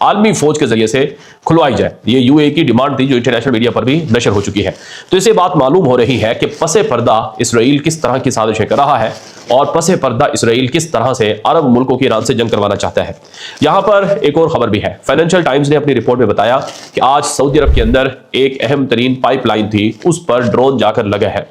عالمی فوج کے ذریعے سے کھلوائی جائے۔ یہ یو اے کی ڈیمانڈ تھی جو انٹرنیشنل میڈیا پر بھی نشر ہو چکی ہے۔ تو اسے بات معلوم ہو رہی ہے کہ پس پردہ اسرائیل کس طرح کی سازشیں کر رہا ہے اور پس پردہ اسرائیل کس طرح سے عرب ملکوں کی ایران سے جنگ کروانا چاہتا ہے۔ یہاں پر ایک اور خبر بھی ہے۔ فائنینشل ٹائمز نے اپنی رپورٹ میں بتایا کہ آج سعودی عرب کے اندر ایک اہم ترین پائپ لائن تھی، اس پر ڈرون جا کر لگا ہے،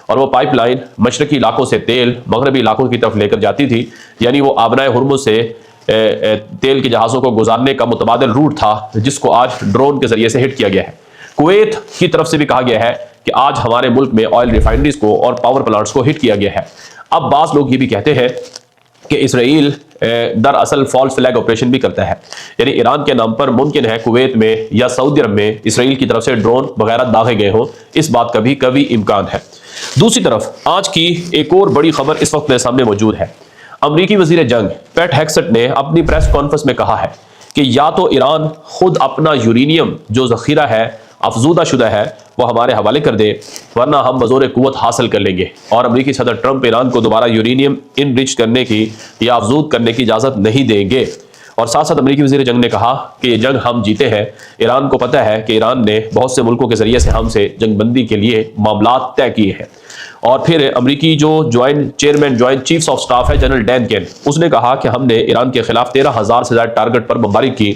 اور وہ پائپ لائن مشرقی علاقوں سے تیل مغربی علاقوں کی طرف لے کر جاتی تھی، یعنی وہ آبنائے ہرمز سے تیل کے جہازوں کو گزارنے کا متبادل روٹ تھا، جس کو آج ڈرون کے ذریعے سے ہٹ کیا گیا ہے۔ کویت کی طرف سے بھی کہا گیا ہے کہ آج ہمارے ملک میں آئل ریفائنریز کو اور پاور پلانٹس کو ہٹ کیا گیا ہے۔ اب بعض لوگ یہ بھی کہتے ہیں کہ اسرائیل دراصل فالس فلیگ آپریشن بھی کرتا ہے، یعنی ایران کے نام پر ممکن ہے کویت میں یا سعودی عرب میں اسرائیل کی طرف سے ڈرون وغیرہ داغے گئے ہوں، اس بات کا بھی کبھی امکان ہے۔ دوسری طرف آج کی ایک اور بڑی خبر اس وقت میرے سامنے موجود ہے۔ امریکی وزیر جنگ پیٹ ہیگسٹ نے اپنی پریس کانفرنس میں کہا ہے کہ یا تو ایران خود اپنا یورینیم جو ذخیرہ ہے افزودہ شدہ ہے وہ ہمارے حوالے کر دے، ورنہ ہم بزور قوت حاصل کر لیں گے، اور امریکی صدر ٹرمپ ایران کو دوبارہ یورینیم انریچ کرنے کی یا افزود کرنے کی اجازت نہیں دیں گے۔ اور ساتھ ساتھ امریکی وزیر جنگ نے کہا کہ یہ جنگ ہم جیتے ہیں۔ ایران کو پتہ ہے کہ ایران نے بہت سے ملکوں کے ذریعے سے ہم سے جنگ بندی کے لیے معاملات طے کیے ہیں۔ اور پھر امریکی جو جوائنٹ چیفز آف سٹاف ہے جنرل ڈین کین، اس نے کہا کہ ہم نے ایران کے خلاف 13,000 سے زائد ٹارگٹ پر بمباری کی،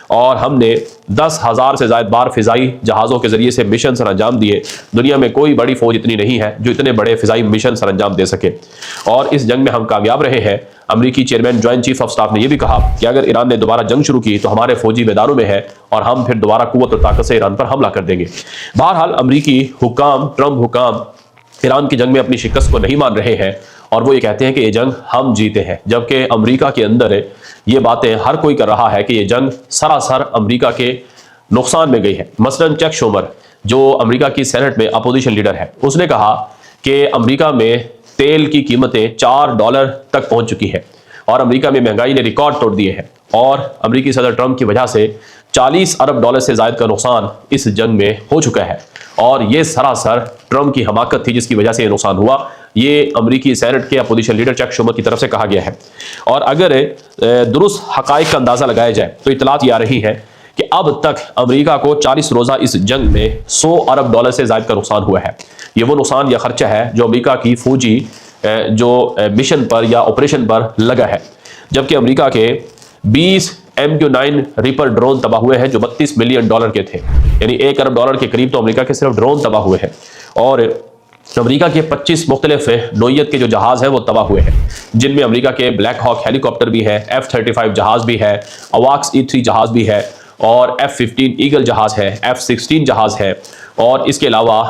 اور ہم نے 10,000 سے زائد بار فضائی جہازوں کے ذریعے سے مشن سر انجام دیے۔ دنیا میں کوئی بڑی فوج اتنی نہیں ہے جو اتنے بڑے فضائی مشن سر انجام دے سکے، اور اس جنگ میں ہم کامیاب رہے ہیں۔ امریکی chairman joint chief of staff نے یہ بھی کہا کہ اگر ایران نے دوبارہ جنگ شروع کی تو ہمارے فوجی میدانوں میں ہے، اور ہم پھر دوبارہ قوت اور طاقت سے ایران پر حملہ کر دیں گے۔ بہرحال امریکی حکام، ٹرمپ حکام ایران کی جنگ میں اپنی شکست کو نہیں مان رہے ہیں، اور وہ یہ کہتے ہیں کہ یہ جنگ ہم جیتے ہیں، جبکہ امریکہ کے اندر یہ باتیں ہر کوئی کر رہا ہے کہ یہ جنگ سراسر امریکہ کے نقصان میں گئی ہے۔ مثلا چک شومر جو امریکہ کی سینٹ میں اپوزیشن لیڈر ہے، اس نے کہا کہ امریکہ میں تیل کی قیمتیں $4 تک پہنچ چکی ہے، اور امریکہ میں مہنگائی نے ریکارڈ توڑ دیے ہیں، اور امریکی صدر ٹرمپ کی وجہ سے $40 ارب سے زائد کا نقصان اس جنگ میں ہو چکا ہے، اور یہ سراسر ٹرمپ کی حماقت تھی جس کی وجہ سے یہ نقصان ہوا۔ یہ امریکی سینٹ کے اپوزیشن لیڈر چک شومر کی طرف سے کہا گیا ہے۔ اور اگر درست حقائق کا اندازہ لگایا جائے تو اطلاعات یہ آ رہی ہے کہ اب تک امریکہ کو 40 روزہ اس جنگ میں $100 ارب سے زائد کا نقصان ہوا ہے۔ یہ وہ نقصان یا خرچہ ہے جو امریکہ کی فوجی جو مشن پر یا آپریشن پر لگا ہے، جبکہ امریکہ کے 20 MQ-9 ریپر ڈرون تباہ ہوئے ہیں جو $32 ملین کے تھے، یعنی $1 ارب کے قریب تو امریکہ کے صرف ڈرون تباہ ہوئے ہیں، اور امریکہ کے 25 مختلف نوعیت کے جو جہاز ہیں وہ تباہ ہوئے ہیں، جن میں امریکہ کے بلیک ہاک ہیلی کاپٹر بھی ہے، F-35 جہاز بھی ہے، اواکس E-3 جہاز بھی ہے، اور F-15 ایگل جہاز ہے، F-16 جہاز ہے، اور اس کے علاوہ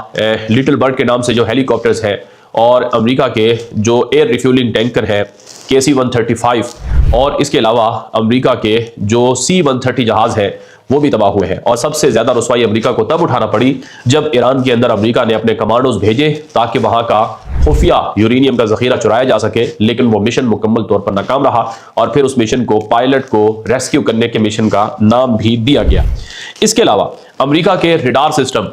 لٹل برڈ کے نام سے جو ہیلی کاپٹرز ہیں، اور امریکہ کے جو ایئر ریفیولنگ ٹینکر ہے KC-135، اور اس کے علاوہ امریکہ کے جو C-130 جہاز ہے وہ بھی تباہ ہوئے ہیں۔ اور سب سے زیادہ رسوائی امریکہ کو تب اٹھانا پڑی جب ایران کے اندر امریکہ نے اپنے کمانڈوز بھیجے تاکہ وہاں کا خفیہ یورینیم کا ذخیرہ چرایا جا سکے، لیکن وہ مشن مکمل طور پر ناکام رہا، اور پھر اس مشن کو پائلٹ کو ریسکیو کرنے کے مشن کا نام بھی دیا گیا۔ اس کے علاوہ امریکہ کے ریڈار سسٹم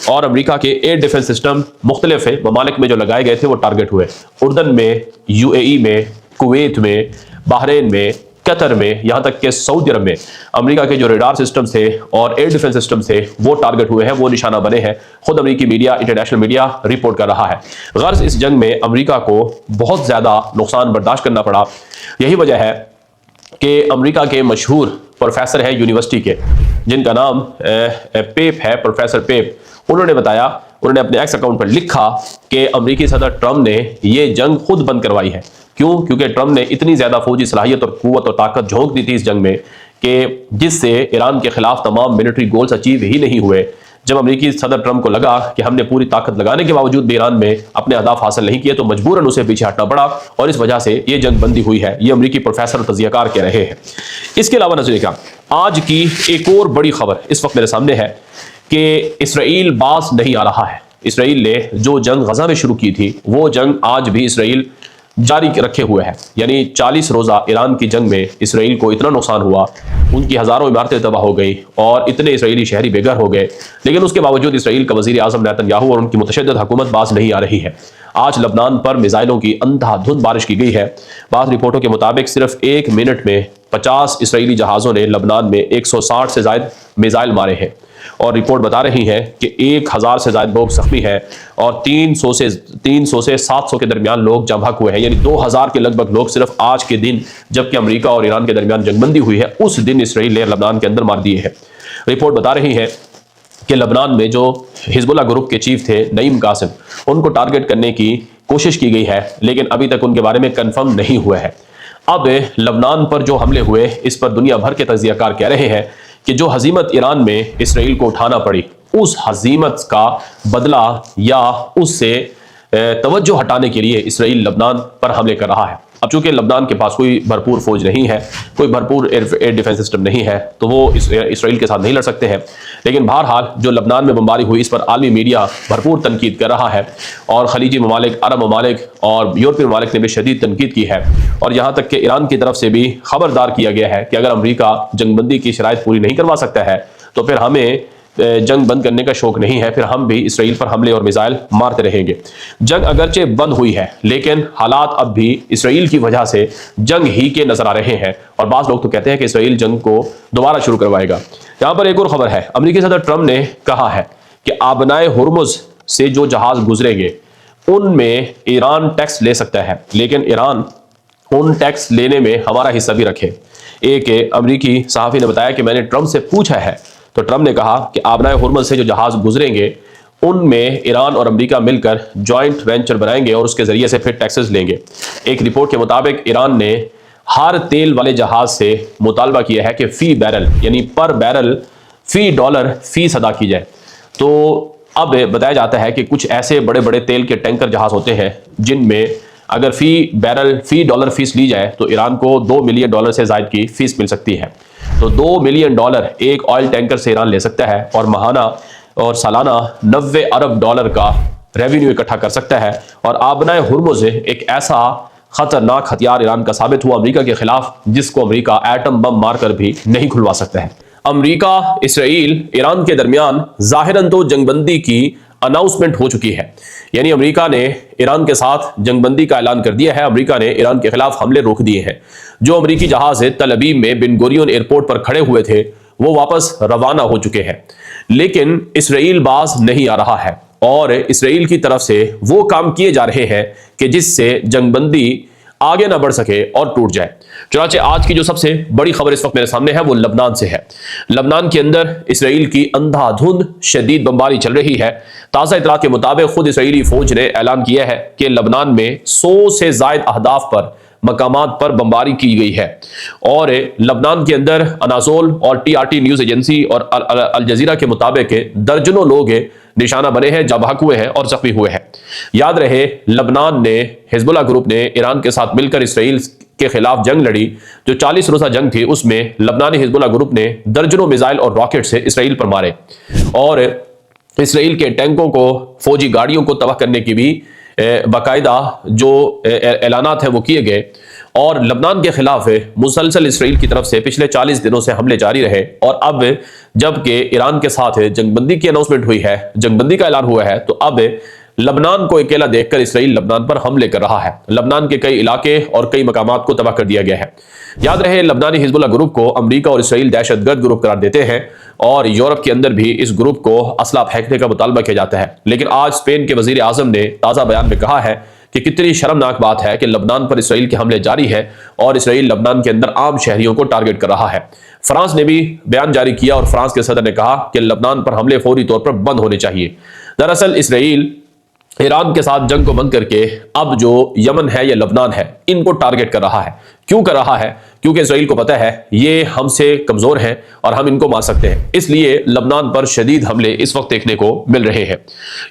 اور امریکہ کے ایئر ڈیفنس سسٹم مختلف ممالک میں جو لگائے گئے تھے وہ ٹارگٹ ہوئے، اردن میں، UAE میں، کویت میں، بحرین میں، قطر میں، یہاں تک کہ سعودی عرب میں امریکہ کے جو ریڈار سسٹم تھے اور ایئر ڈیفنس سسٹم تھے وہ ٹارگٹ ہوئے ہیں، وہ نشانہ بنے ہیں۔ خود امریکی میڈیا، انٹرنیشنل میڈیا رپورٹ کر رہا ہے۔ غرض اس جنگ میں امریکہ کو بہت زیادہ نقصان برداشت کرنا پڑا۔ یہی وجہ ہے کہ امریکہ کے مشہور پروفیسر ہیں یونیورسٹی کے، جن کا نام پیپ ہے، پروفیسر پیپ، انہوں نے بتایا، انہوں نے اپنے ایکس اکاؤنٹ پر لکھا کہ امریکی صدر ٹرمپ نے یہ جنگ خود بند کروائی ہے۔ کیوں؟ کیونکہ ٹرمپ نے اتنی زیادہ فوجی صلاحیت اور قوت اور طاقت جھونک دی تھی اس جنگ میں کہ جس سے ایران کے خلاف تمام ملٹری گولز اچیو ہی نہیں ہوئے۔ جب امریکی صدر ٹرمپ کو لگا کہ ہم نے پوری طاقت لگانے کے باوجود بھی ایران میں اپنے اہداف حاصل نہیں کیے تو مجبوراً اسے پیچھے ہٹنا پڑا، اور اس وجہ سے یہ جنگ بندی ہوئی ہے۔ یہ امریکی پروفیسر اور تجزیہ کار کہہ رہے ہیں۔ اس کے علاوہ نظریہ کا آج کی ایک اور بڑی خبر اس وقت میرے سامنے ہے کہ اسرائیل باز نہیں آ رہا ہے۔ اسرائیل نے جو جنگ غزہ میں شروع کی تھی وہ جنگ آج بھی اسرائیل جاری رکھے ہوئے ہے، یعنی 40 روزہ ایران کی جنگ میں اسرائیل کو اتنا نقصان ہوا، ان کی ہزاروں عمارتیں تباہ ہو گئی اور اتنے اسرائیلی شہری بے گھر ہو گئے، لیکن اس کے باوجود اسرائیل کا وزیر اعظم نیتن یاہو اور ان کی متشدد حکومت باز نہیں آ رہی ہے۔ آج لبنان پر میزائلوں کی اندھا دھند بارش کی گئی ہے۔ بعض رپورٹوں کے مطابق صرف 1 منٹ میں 50 اسرائیلی جہازوں نے لبنان میں 160 سے زائد میزائل مارے ہیں، اور رپورٹ بتا رہی ہے کہ 1000 سے زائد لوگ زخمی ہیں اور 300 سے 700 کے درمیان لوگ جاں بحق ہوئے ہیں، یعنی 2000 کے لگ بھگ لوگ صرف آج کے دن، جبکہ امریکہ اور ایران کے درمیان جنگ بندی ہوئی ہے، اس دن اسرائیل نے لبنان کے اندر مار دیے ہیں۔ رپورٹ بتا رہی ہے کہ لبنان میں جو حزب اللہ گروپ کے چیف تھے نعیم قاسم، ان کو ٹارگٹ کرنے کی کوشش کی گئی ہے، لیکن ابھی تک ان کے بارے میں کنفرم نہیں ہوا ہے۔ اب لبنان پر جو حملے ہوئے اس پر دنیا بھر کے تجزیہ کار کہہ رہے ہیں کہ جو ہزیمت ایران میں اسرائیل کو اٹھانا پڑی، اس ہزیمت کا بدلہ یا اس سے توجہ ہٹانے کے لیے اسرائیل لبنان پر حملے کر رہا ہے۔ اب چونکہ لبنان کے پاس کوئی بھرپور فوج نہیں ہے، کوئی بھرپور ایئر ڈیفنس سسٹم نہیں ہے، تو وہ اسرائیل کے ساتھ نہیں لڑ سکتے ہیں، لیکن بہرحال جو لبنان میں بمباری ہوئی اس پر عالمی میڈیا بھرپور تنقید کر رہا ہے، اور خلیجی ممالک، عرب ممالک اور یورپی ممالک نے بھی شدید تنقید کی ہے، اور یہاں تک کہ ایران کی طرف سے بھی خبردار کیا گیا ہے کہ اگر امریکہ جنگ بندی کی شرائط پوری نہیں کروا سکتا ہے تو پھر ہمیں جنگ بند کرنے کا شوق نہیں ہے، پھر ہم بھی اسرائیل پر حملے اور میزائل مارتے رہیں گے۔ جنگ اگرچہ بند ہوئی ہے لیکن حالات اب بھی اسرائیل کی وجہ سے جنگ ہی کے نظر آ رہے ہیں، اور بعض لوگ تو کہتے ہیں کہ اسرائیل جنگ کو دوبارہ شروع کروائے گا۔ یہاں پر ایک اور خبر ہے، امریکی صدر ٹرمپ نے کہا ہے کہ آبنائے ہرمز سے جو جہاز گزریں گے ان میں ایران ٹیکس لے سکتا ہے، لیکن ایران ان ٹیکس لینے میں ہمارا حصہ بھی رکھے۔ ایک امریکی صحافی نے بتایا کہ میں نے ٹرمپ سے پوچھا ہے تو ٹرمپ نے کہا کہ آبنائے ہرمز سے جو جہاز گزریں گے ان میں ایران اور امریکہ مل کر جوائنٹ وینچر بنائیں گے اور اس کے ذریعے سے پھر ٹیکسز لیں گے۔ ایک رپورٹ کے مطابق ایران نے ہر تیل والے جہاز سے مطالبہ کیا ہے کہ فی بیرل یعنی پر بیرل فی ڈالر فیس ادا کی جائے۔ تو اب بتایا جاتا ہے کہ کچھ ایسے بڑے بڑے تیل کے ٹینکر جہاز ہوتے ہیں جن میں اگر فی بیرل فی ڈالر فیس لی جائے تو ایران کو $2 ملین سے زائد کی فیس مل سکتی ہے۔ تو $2 ملین ایک آئل ٹینکر سے ایران لے سکتا ہے اور ماہانہ اور سالانہ $90 ارب کا ریونیو اکٹھا کر سکتا ہے، اور آبنائے ہرمز ایک ایسا خطرناک ہتھیار ایران کا ثابت ہوا امریکہ کے خلاف جس کو امریکہ ایٹم بم مار کر بھی نہیں کھلوا سکتا ہے۔ امریکہ، اسرائیل، ایران کے درمیان ظاہراً تو جنگ بندی کی اناؤنسمنٹ ہو چکی ہے، یعنی امریکہ نے ایران کے ساتھ جنگ بندی کا اعلان کر دیا ہے، امریکہ نے ایران کے خلاف حملے روک دیے ہیں۔ جو امریکی جہاز تل ابیب میں بن گوریون ایئرپورٹ پر کھڑے ہوئے تھے وہ واپس روانہ ہو چکے ہیں، لیکن اسرائیل باز نہیں آ رہا ہے، اور اسرائیل کی طرف سے وہ کام کیے جا رہے ہیں کہ جس سے جنگ بندی آگے نہ بڑھ سکے اور ٹوٹ جائے۔ چنانچہ آج کی جو سب سے بڑی خبر اس وقت میرے سامنے ہے وہ لبنان سے ہے۔ لبنان کے اندر اسرائیل کی اندھا دھند شدید بمباری چل رہی ہے۔ تازہ اطلاعات کے مطابق خود اسرائیلی فوج نے اعلان کیا ہے کہ لبنان میں 100 سے زائد اہداف پر مقامات پر بمباری کی گئی ہے، اور لبنان کے اندر اناضول اور TRT نیوز ایجنسی اور الجزیرہ کے مطابق درجنوں لوگ نشانہ بنے ہیں، جاں بحق ہوئے ہیں اور زخمی ہوئے ہیں۔ یاد رہے لبنان نے حزب اللہ گروپ نے ایران کے ساتھ مل کر اسرائیل کے خلاف جنگ لڑی، جو 40 روزہ جنگ تھی، اس میں لبنانی حزب اللہ گروپ نے درجنوں میزائل اور راکٹ سے اسرائیل پر مارے، اور اسرائیل کے ٹینکوں کو، فوجی گاڑیوں کو تباہ کرنے کی بھی باقاعدہ جو اعلانات ہیں وہ کیے گئے، اور لبنان کے خلاف مسلسل اسرائیل کی طرف سے پچھلے 40 دنوں سے حملے جاری رہے، اور اب جبکہ ایران کے ساتھ جنگ بندی کی اناؤنسمنٹ ہوئی ہے، جنگ بندی کا اعلان ہوا ہے، تو اب لبنان کو اکیلا دیکھ کر اسرائیل لبنان پر حملے کر رہا ہے۔ لبنان کے کئی علاقے اور کئی مقامات کو تباہ کر دیا گیا ہے۔ یاد رہے لبنانی حزب اللہ گروپ کو امریکہ اور اسرائیل دہشت گرد گروپ قرار دیتے ہیں، اور یورپ کے اندر بھی اس گروپ کو اسلحہ پھینکنے کا مطالبہ کیا جاتا ہے، لیکن آج اسپین کے وزیر اعظم نے تازہ بیان میں کہا ہے کہ کتنی شرمناک بات ہے کہ لبنان پر اسرائیل کے حملے جاری ہے اور اسرائیل لبنان کے اندر عام شہریوں کو ٹارگٹ کر رہا ہے۔ فرانس نے بھی بیان جاری کیا اور فرانس کے صدر نے کہا کہ لبنان پر حملے فوری طور پر بند ہونے چاہیے۔ دراصل اسرائیل ایران کے ساتھ جنگ کو بند کر کے اب جو یمن ہے یا لبنان ہے ان کو ٹارگٹ کر رہا ہے۔ کیوں کر رہا ہے؟ کیونکہ اسرائیل کو پتہ ہے یہ ہم سے کمزور ہیں اور ہم ان کو مار سکتے ہیں، اس لیے لبنان پر شدید حملے اس وقت دیکھنے کو مل رہے ہیں۔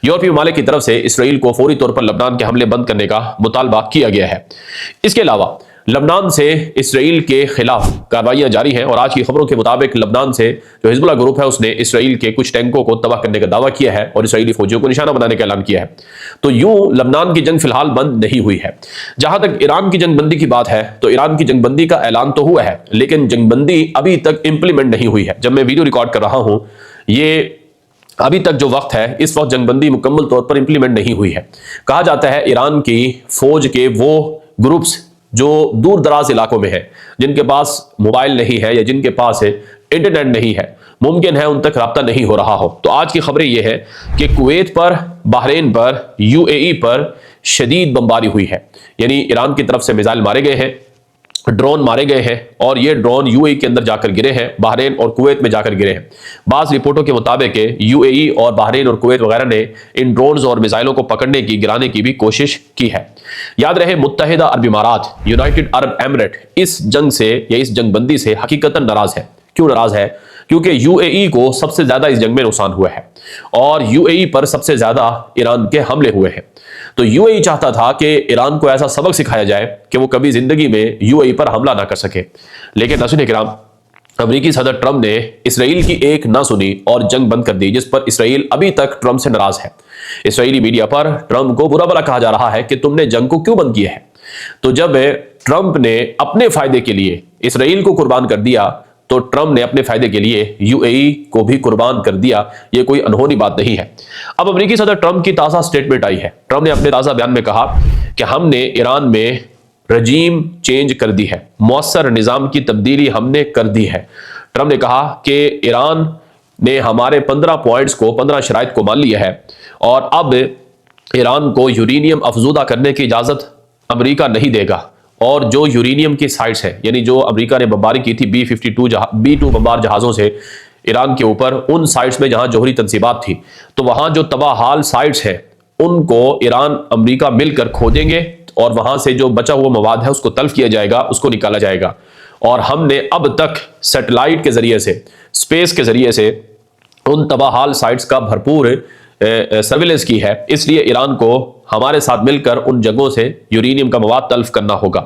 یورپی ممالک کی طرف سے اسرائیل کو فوری طور پر لبنان کے حملے بند کرنے کا مطالبہ کیا گیا ہے۔ اس کے علاوہ لبنان سے اسرائیل کے خلاف کارروائیاں جاری ہیں اور آج کی خبروں کے مطابق لبنان سے جو حزب اللہ گروپ ہے اس نے اسرائیل کے کچھ ٹینکوں کو تباہ کرنے کا دعویٰ کیا ہے اور اسرائیلی فوجیوں کو نشانہ بنانے کا اعلان کیا ہے۔ تو یوں لبنان کی جنگ فی الحال بند نہیں ہوئی ہے۔ جہاں تک ایران کی جنگ بندی کی بات ہے تو ایران کی جنگ بندی کا اعلان تو ہوا ہے لیکن جنگ بندی ابھی تک امپلیمنٹ نہیں ہوئی ہے۔ جب میں ویڈیو ریکارڈ کر رہا ہوں یہ ابھی تک جو وقت ہے اس وقت جنگ بندی مکمل طور پر امپلیمنٹ نہیں ہوئی ہے۔ کہا جاتا ہے ایران کی فوج کے وہ گروپس جو دور دراز علاقوں میں ہیں، جن کے پاس موبائل نہیں ہے یا جن کے پاس انٹرنیٹ نہیں ہے، ممکن ہے ان تک رابطہ نہیں ہو رہا ہو۔ تو آج کی خبریں یہ ہے کہ کویت پر، بحرین پر، UAE پر شدید بمباری ہوئی ہے، یعنی ایران کی طرف سے میزائل مارے گئے ہیں، ڈرون مارے گئے ہیں اور یہ ڈرون UAE کے اندر جا کر گرے ہیں، بحرین اور کویت میں جا کر گرے ہیں۔ بعض رپورٹوں کے مطابق UAE اور بحرین اور کویت وغیرہ نے ان ڈرونز اور میزائلوں کو پکڑنے کی، گرانے کی بھی کوشش کی ہے۔ یاد رہے متحدہ عرب امارات، یونائٹڈ عرب ایمریٹ اس جنگ سے یا اس جنگ بندی سے حقیقتاً ناراض ہے۔ کیوں ناراض ہے؟ کیونکہ UAE کو سب سے زیادہ اس جنگ میں نقصان ہوا ہے اور UAE پر سب سے زیادہ ایران کے حملے ہوئے ہیں۔ تو UAE چاہتا تھا کہ ایران کو ایسا سبق سکھایا جائے کہ وہ کبھی زندگی میں UAE پر حملہ نہ کر سکے، لیکن ناظرین کرام امریکی صدر ٹرمپ نے اسرائیل کی ایک نہ سنی اور جنگ بند کر دی، جس پر اسرائیل ابھی تک ٹرمپ سے ناراض ہے۔ اسرائیلی میڈیا پر ٹرمپ کو برا بھلا کہا جا رہا ہے کہ تم نے جنگ کو کیوں بند کیا ہے۔ تو جب ٹرمپ نے اپنے فائدے کے لیے اسرائیل کو قربان کر دیا تو ٹرمپ نے اپنے فائدے کے لیے UAE کو بھی قربان کر دیا۔ یہ کوئی انہونی بات نہیں ہے۔ اب امریکی صدر ٹرمپ کی تازہ سٹیٹمنٹ آئی ہے۔ ٹرمپ نے اپنے تازہ بیان میں کہا کہ ہم نے ایران میں رجیم چینج کر دی ہے، مؤثر نظام کی تبدیلی ہم نے کر دی ہے۔ ٹرمپ نے کہا کہ ایران نے ہمارے 15 پوائنٹس کو، 15 شرائط کو مان لیا ہے اور اب ایران کو یورینیم افزودہ کرنے کی اجازت امریکہ نہیں دے گا، اور جو یورینیم کی سائٹس ہیں، یعنی جو امریکہ نے بمباری کی تھی B-2 بمبار جہازوں سے ایران کے اوپر، ان سائٹس میں جہاں جوہری تنصیبات تھی، تو وہاں جو تباہ حال سائٹس ہیں ان کو ایران امریکہ مل کر کھودیں گے اور وہاں سے جو بچا ہوا مواد ہے اس کو تلف کیا جائے گا، اس کو نکالا جائے گا۔ اور ہم نے اب تک سیٹلائٹ کے ذریعے سے، اسپیس کے ذریعے سے ان تباہ حال سائٹس کا بھرپور سرویلنس کی ہے، اس لیے ایران کو ہمارے ساتھ مل کر ان جگہوں سے یورینیم کا مواد تلف کرنا ہوگا۔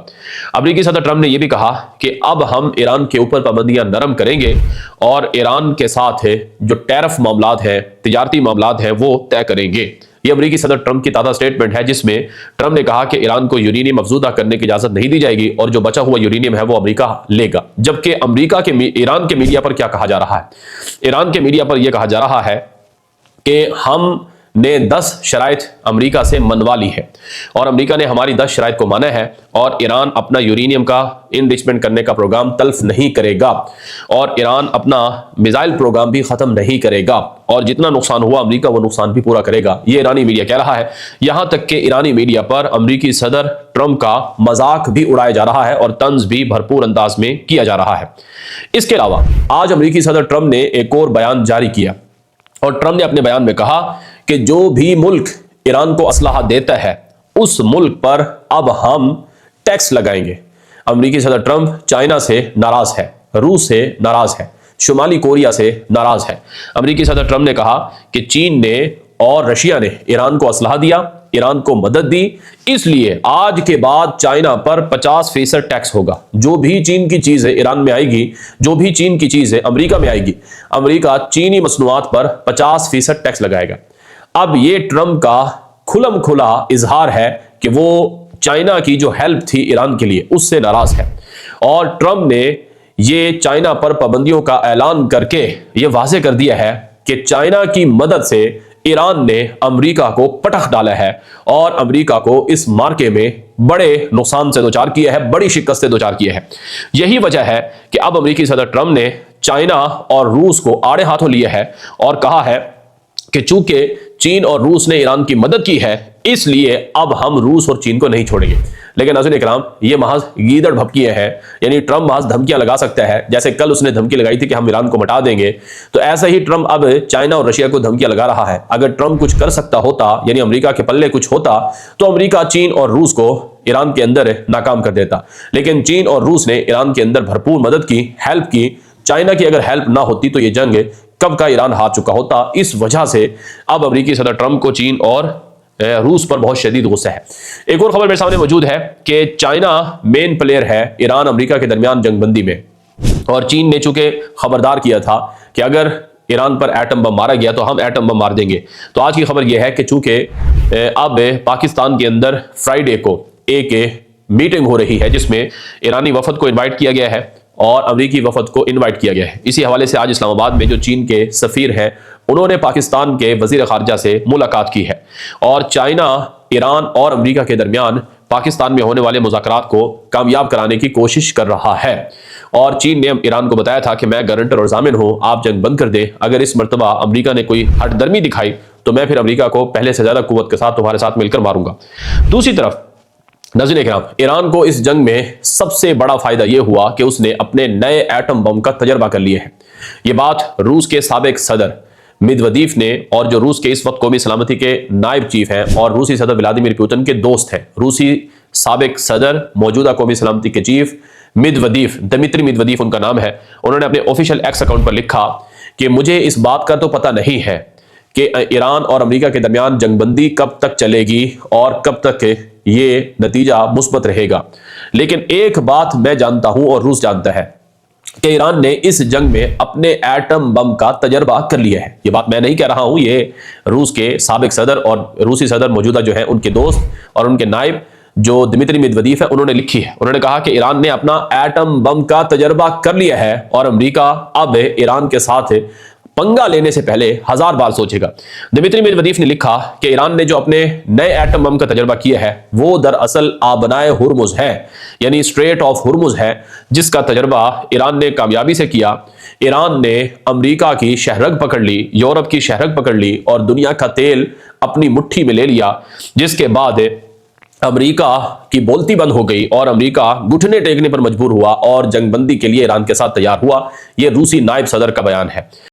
امریکی صدر ٹرمپ نے یہ بھی کہا کہ اب ہم ایران کے اوپر پابندیاں نرم کریں گے اور ایران کے ساتھ جو ٹیرف معاملات ہیں، تجارتی معاملات ہیں، وہ طے کریں گے۔ یہ امریکی صدر ٹرمپ کی تازہ سٹیٹمنٹ ہے جس میں ٹرمپ نے کہا کہ ایران کو یورینیم افزودہ کرنے کی اجازت نہیں دی جائے گی اور جو بچا ہوا یورینیم ہے وہ امریکہ لے گا۔ جبکہ ایران کے میڈیا پر کیا کہا جا رہا ہے؟ ایران کے میڈیا پر یہ کہا جا رہا ہے کہ ہم نے 10 شرائط امریکہ سے منوا لی ہے اور امریکہ نے ہماری 10 شرائط کو مانا ہے اور ایران اپنا یورینیم کا انریچمنٹ کرنے کا پروگرام تلف نہیں کرے گا اور ایران اپنا میزائل پروگرام بھی ختم نہیں کرے گا، اور جتنا نقصان ہوا امریکہ وہ نقصان بھی پورا کرے گا۔ یہ ایرانی میڈیا کہہ رہا ہے۔ یہاں تک کہ ایرانی میڈیا پر امریکی صدر ٹرمپ کا مذاق بھی اڑایا جا رہا ہے اور طنز بھی بھرپور انداز میں کیا جا رہا ہے۔ اس کے علاوہ آج امریکی صدر ٹرمپ نے ایک اور بیان جاری کیا اور ٹرمپ نے اپنے بیان میں کہا کہ جو بھی ملک ایران کو اسلحہ دیتا ہے اس ملک پر اب ہم ٹیکس لگائیں گے۔ امریکی صدر ٹرمپ چائنا سے ناراض ہے، روس سے ناراض ہے، شمالی کوریا سے ناراض ہے۔ امریکی صدر ٹرمپ نے کہا کہ چین نے اور رشیا نے ایران کو اسلحہ دیا، ایران کو مدد دی، اس لیے آج کے بعد چائنا پر 50% ٹیکس ہوگا۔ جو بھی چین کی چیز ہے ایران میں آئے گی، جو بھی چین کی چیز ہے امریکہ میں آئے گی، امریکہ چینی مصنوعات پر 50% ٹیکس لگائے گا۔ اب یہ ٹرمپ کا کھلم کھلا اظہار ہے کہ وہ چائنا کی جو ہیلپ تھی ایران کے لیے اس سے ناراض ہے، اور ٹرمپ نے یہ چائنا پر پابندیوں کا اعلان کر کے یہ واضح کر دیا ہے کہ چائنا کی مدد سے ایران نے امریکہ کو پٹخ ڈالا ہے اور امریکہ کو اس مارکے میں بڑے نقصان سے دوچار کیا ہے، بڑی شکست سے دوچار کیا ہے۔ یہی وجہ ہے کہ اب امریکی صدر ٹرمپ نے چائنا اور روس کو آڑے ہاتھوں لیا ہے اور کہا ہے کہ چونکہ چین اور روس نے ایران کی مدد کی ہے اس لیے اب ہم روس اور چین کو نہیں چھوڑیں گے۔ لیکن ناظرین اکرام یہ محض گیدڑ بھپکیاں ہیں، یعنی ٹرمپ محض دھمکیاں لگا سکتا ہے، جیسے کل اس نے دھمکی لگائی تھی کہ ہم ایران کو مٹا دیں گے، تو ایسا ہی ٹرمپ اب چائنا اور رشیا کو دھمکیاں لگا رہا ہے۔ اگر ٹرمپ کچھ کر سکتا ہوتا، یعنی امریکہ کے پلے کچھ ہوتا، تو امریکہ چین اور روس کو ایران کے اندر ناکام کر دیتا، لیکن چین اور روس نے ایران کے اندر بھرپور مدد کی، ہیلپ کی۔ چائنا کی اگر ہیلپ نہ ہوتی تو یہ جنگ کب کا ایران ہار چکا ہوتا۔ اس وجہ سے اب امریکی صدر ٹرمپ کو چین اور روس پر بہت شدید غصہ ہے۔ ایک اور خبر میرے سامنے موجود ہے کہ چائنا مین پلیئر ہے ایران امریکہ کے درمیان جنگ بندی میں، اور چین نے چونکہ خبردار کیا تھا کہ اگر ایران پر ایٹم بم مارا گیا تو ہم ایٹم بم مار دیں گے۔ تو آج کی خبر یہ ہے کہ چونکہ اب پاکستان کے اندر فرائیڈے کو ایک میٹنگ ہو رہی ہے جس میں ایرانی وفد کو انوائٹ کیا گیا ہے اور امریکی وفد کو انوائٹ کیا گیا ہے، اسی حوالے سے آج اسلام آباد میں جو چین کے سفیر ہیں انہوں نے پاکستان کے وزیر خارجہ سے ملاقات کی ہے، اور چائنا ایران اور امریکہ کے درمیان پاکستان میں ہونے والے مذاکرات کو کامیاب کرانے کی کوشش کر رہا ہے، اور چین نے ایران کو بتایا تھا کہ میں گارنٹر اور ضامن ہوں، آپ جنگ بند کر دیں، اگر اس مرتبہ امریکہ نے کوئی ہٹ درمی دکھائی تو میں پھر امریکہ کو پہلے سے زیادہ قوت کے ساتھ تمہارے ساتھ مل کر ماروں گا۔ دوسری طرف ناظرین کرام، ایران کو اس جنگ میں سب سے بڑا فائدہ یہ ہوا کہ اس نے اپنے نئے ایٹم بم کا تجربہ کر لیا ہے۔ یہ بات روس کے سابق صدر میدودیف نے، اور جو روس کے اس وقت قومی سلامتی کے نائب چیف ہیں اور روسی صدر ولادیمیر پوتن کے دوست ہیں، روسی سابق صدر موجودہ قومی سلامتی کے چیف میدودیف، دمیتری میدودیف ان کا نام ہے، انہوں نے اپنے آفیشیل ایکس اکاؤنٹ پر لکھا کہ مجھے اس بات کا تو پتہ نہیں ہے کہ ایران اور امریکہ کے درمیان جنگ بندی کب تک چلے گی اور کب تک یہ نتیجہ مثبت رہے گا، لیکن ایک بات میں جانتا ہوں اور روس جانتا ہے کہ ایران نے اس جنگ میں اپنے ایٹم بم کا تجربہ کر لیا ہے۔ یہ بات میں نہیں کہہ رہا ہوں، یہ روس کے سابق صدر اور روسی صدر موجودہ جو ہیں ان کے دوست اور ان کے نائب جو دمیتری میدودیف ہے انہوں نے لکھی ہے۔ انہوں نے کہا کہ ایران نے اپنا ایٹم بم کا تجربہ کر لیا ہے اور امریکہ اب ایران کے ساتھ پنگا لینے سے پہلے 1000 بار سوچے گا۔ دمیتری میدودیف نے لکھا کہ ایران نے جو اپنے نئے ایٹم بم کا تجربہ کیا ہے وہ دراصل آبنائے ہرمز ہے، یعنی اسٹریٹ آف ہرمز ہے، جس کا تجربہ ایران نے کامیابی سے کیا۔ ایران نے امریکہ کی شہرگ پکڑ لی، یورپ کی شہرگ پکڑ لی اور دنیا کا تیل اپنی مٹھی میں لے لیا، جس کے بعد امریکہ کی بولتی بند ہو گئی اور امریکہ گھٹنے ٹیکنے پر مجبور ہوا اور جنگ بندی کے لیے ایران کے ساتھ تیار ہوا۔ یہ روسی نائب صدر کا بیان ہے۔